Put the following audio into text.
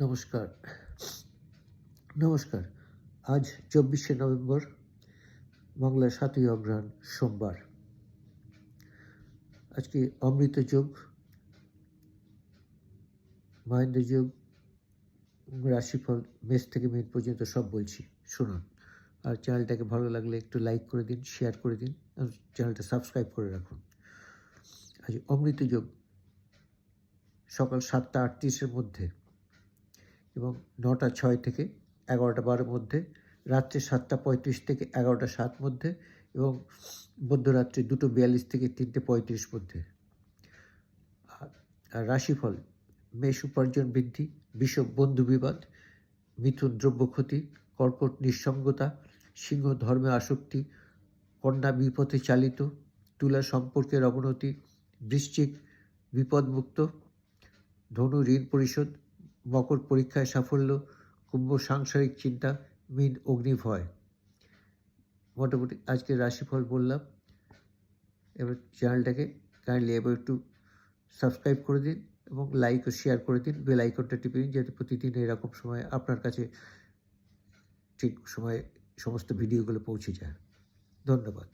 নমস্কার। নমস্কার। আজ ২৪শে নভেম্বর, বাংলার ৭ই অগ্রহায়ণ, সোমবার। আজকে অমৃত যোগ, মহেন্দ্র যোগ, রাশিফল মেষ থেকে মীন পর্যন্ত সব বলছি, শুনুন। আর চ্যানেলটাকে ভালো লাগলে একটু লাইক করে দিন, শেয়ার করে দিন, চ্যানেলটা সাবস্ক্রাইব করে রাখুন। আজ অমৃত যোগ সকাল ৭টা ৩৮-এর মধ্যে এবং ৯টা ৬ থেকে ১১টা ১২-এর মধ্যে, রাত্রে ৭টা ৩৫ থেকে ১১টা ৭ মধ্যে এবং মধ্যরাত্রি ২টো ৪২ থেকে ৩টে ৩৫ মধ্যে। আর রাশিফল: মেষ উপার্জন বৃদ্ধি, বৃষভ বন্ধু বিবাদ, মিথুন দ্রব্য ক্ষতি, কর্কট নিঃসঙ্গতা, সিংহ ধর্মে আসক্তি, কন্যা বিপথে চালিত, তুলা সম্পর্কের অবনতি, বৃশ্চিক বিপদমুক্ত, ধনু ঋণ পরিশোধ, মকর পরীক্ষায় সাফল্য, কুম্ভ সাংসারিক চিন্তা, মীন অগ্নিভয়। মোটামুটি আজকে রাশিফল বললাম। এবার চ্যানেলটাকে কাইন্ডলি এবার একটু সাবস্ক্রাইব করে দিন এবং লাইক ও শেয়ার করে দিন, বেল আইকনটা টিপে দিন, যাতে প্রতিদিন এরকম সময় আপনার কাছে ঠিক সময়ে সমস্ত ভিডিওগুলো পৌঁছে যায়। ধন্যবাদ।